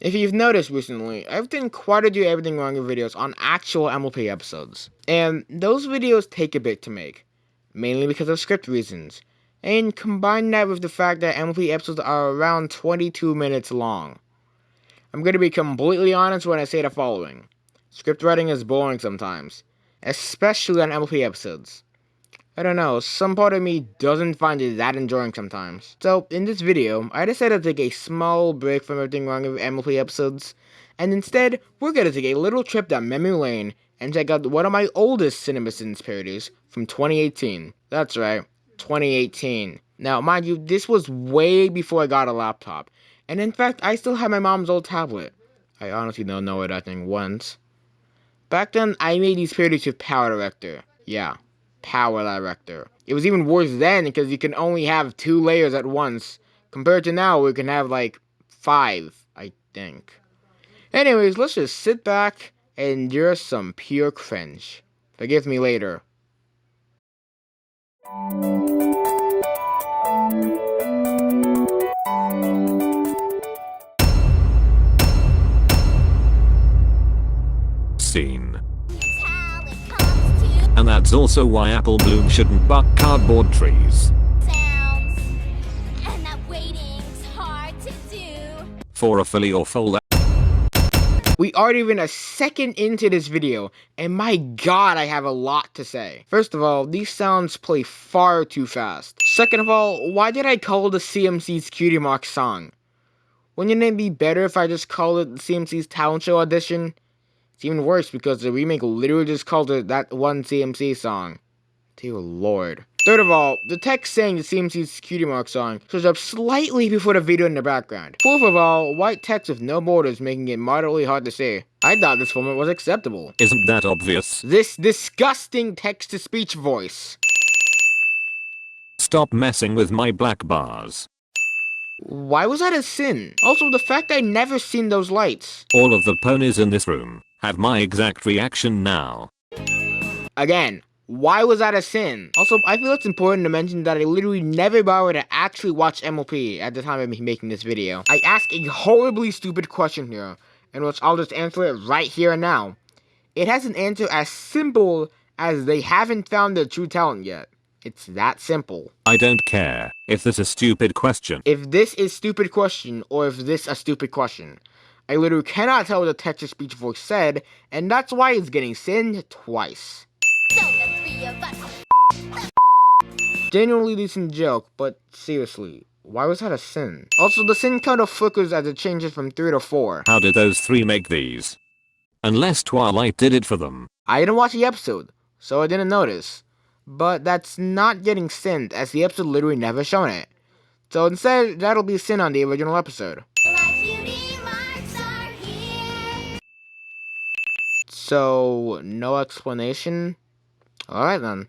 If you've noticed recently, I've done quite a few everything wrong with videos on actual MLP episodes, and those videos take a bit to make, mainly because of script reasons, and combine that with the fact that MLP episodes are around 22 minutes long. I'm going to be completely honest when I say the following. Script writing is boring sometimes, especially on MLP episodes. I don't know, some part of me doesn't find it that enjoying sometimes. So, in this video, I decided to take a small break from everything wrong with MLP episodes, and instead, we're gonna take a little trip down memory lane and check out one of my oldest CinemaSins parodies from 2018. That's right, 2018. Now, mind you, this was way before I got a laptop, and in fact, I still have my mom's old tablet. I honestly don't know what that thing was. Back then, I made these parodies with Power Director. Yeah. Power Director. It was even worse then because you can only have 2 layers at once, compared to now we can have like 5, I think. Anyways, let's just sit back and endure some pure cringe. Forgive me later. Scene. And that's also why apple bloom shouldn't buck cardboard trees. And that waiting's hard to do. For a filly or foal. We aren't even a second into this video, and my god, I have a lot to say. First of all, these sounds play far too fast. Second of all, why did I call the CMC's Cutie Mark song? Wouldn't it be better if I just called it the CMC's Talent Show Audition? It's even worse because the remake literally just called it that one CMC song. Dear lord. Third of all, the text saying the CMC's Cutie Mark song shows up slightly before the video in the background. Fourth of all, white text with no borders making it moderately hard to see. I thought this format was acceptable. Isn't that obvious? This disgusting text-to-speech voice. Stop messing with my black bars. Why was that a sin? Also, the fact I never seen those lights. All of the ponies in this room have my exact reaction now. Again, why was that a sin? Also, I feel it's important to mention that I literally never bothered to actually watch MLP at the time of me making this video. I asked a horribly stupid question here, in which I'll just answer it right here and now. It has an answer as simple as they haven't found their true talent yet. It's that simple. I don't care if this is a stupid question. If this is stupid question, or if this a stupid question. I literally cannot tell what the text-to-speech voice said, and that's why it's getting sinned twice. So the 3 of us. Genuinely decent joke, but seriously, why was that a sin? Also, the sin count of flickers as it changes from 3 to 4. How did those 3 make these? Unless Twilight did it for them. I didn't watch the episode, so I didn't notice. But that's not getting sinned, as the episode literally never shown it. So instead, that'll be sin on the original episode. So, no explanation? Alright then.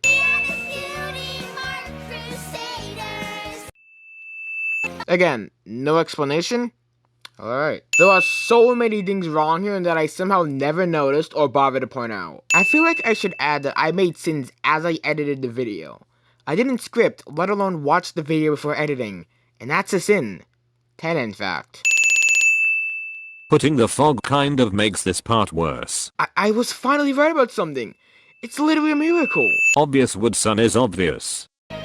Again, no explanation? Alright. There are so many things wrong here that I somehow never noticed or bothered to point out. I feel like I should add that I made sins as I edited the video. I didn't script, let alone watch the video before editing. And that's a sin. 10 in fact. Putting the fog kind of makes this part worse. I was finally right about something. It's literally a miracle. Obvious Woodson is obvious. You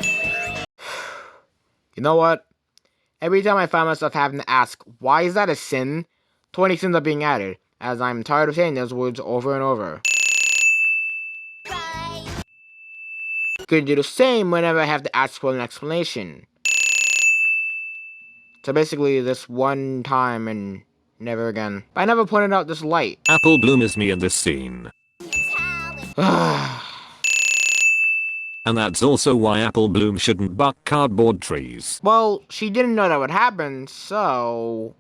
know what? Every time I find myself having to ask, why is that a sin? 20 sins are being added, as I'm tired of saying those words over and over. Right. Could do the same whenever I have to ask for an explanation. So basically, this one time and never again. But I never pointed out this light. Apple bloom is me in this scene. And that's also why apple bloom shouldn't buck cardboard trees. Well, she didn't know that would happen, so...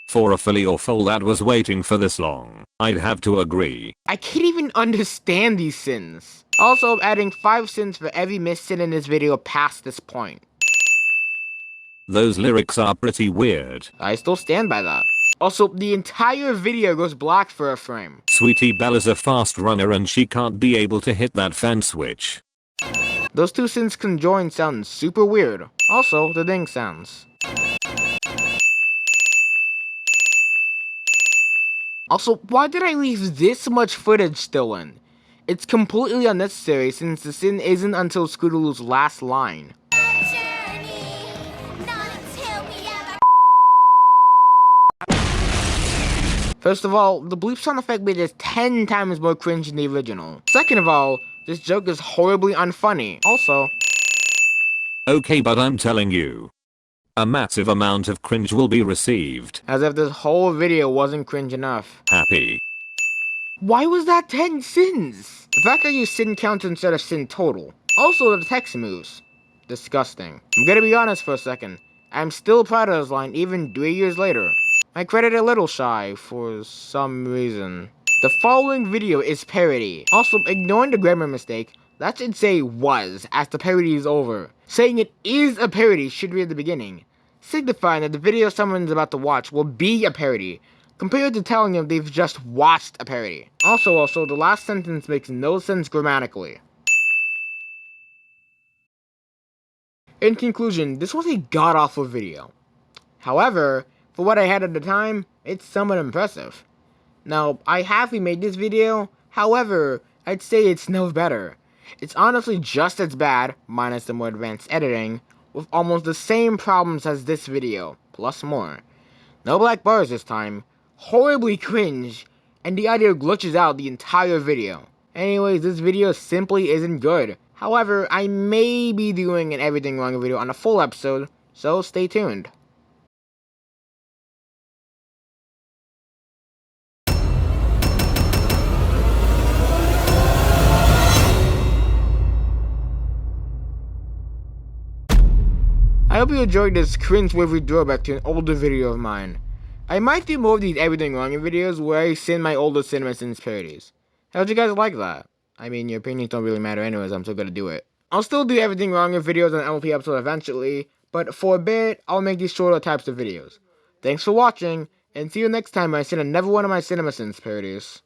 For a filly or foal that was waiting for this long, I'd have to agree. I can't even understand these sins. Also, I'm adding 5 sins for every missed sin in this video past this point. Those lyrics are pretty weird. I still stand by that. Also, the entire video goes black for a frame. Sweetie Belle is a fast runner and she can't be able to hit that fan switch. Those two sins conjoined sound super weird. Also, the ding sounds. Also, why did I leave this much footage still in? It's completely unnecessary since the sin isn't until Scootaloo's last line. Journey, not until we ever. First of all, the bleep sound effect made this 10 times more cringe than the original. Second of all, this joke is horribly unfunny. Also, Okay, but I'm telling you, a massive amount of cringe will be received. as if this whole video wasn't cringe enough. Happy. Why was that 10 sins? The fact that you sin count instead of sin total. Also the text moves. Disgusting. I'm gonna be honest for a second. I'm still proud of this line even 3 years later. I credit a little shy for some reason. The following video is parody. Also, ignoring the grammar mistake, that should say was as the parody is over. Saying it is a parody should be at the beginning, signifying that the video someone's about to watch will be a parody, compared to telling them they've just watched a parody. Also, the last sentence makes no sense grammatically. In conclusion, this was a god-awful video. However, for what I had at the time, it's somewhat impressive. Now, I have remade this video, however, I'd say it's no better. It's honestly just as bad, minus the more advanced editing, with almost the same problems as this video, plus more. No black bars this time, horribly cringe, and the audio glitches out the entire video. Anyways, this video simply isn't good. However, I may be doing an everything wrong video on a full episode, so stay tuned. I hope you enjoyed this cringe-worthy throwback to an older video of mine. I might do more of these everything wrong videos where I send my older Cinema Sins parodies. How'd you guys like that? I mean, your opinions don't really matter anyways, I'm still gonna do it. I'll still do everything wrong videos on MLP episode eventually, but for a bit, I'll make these shorter types of videos. Thanks for watching, and see you next time when I send another one of my Cinema Sins parodies.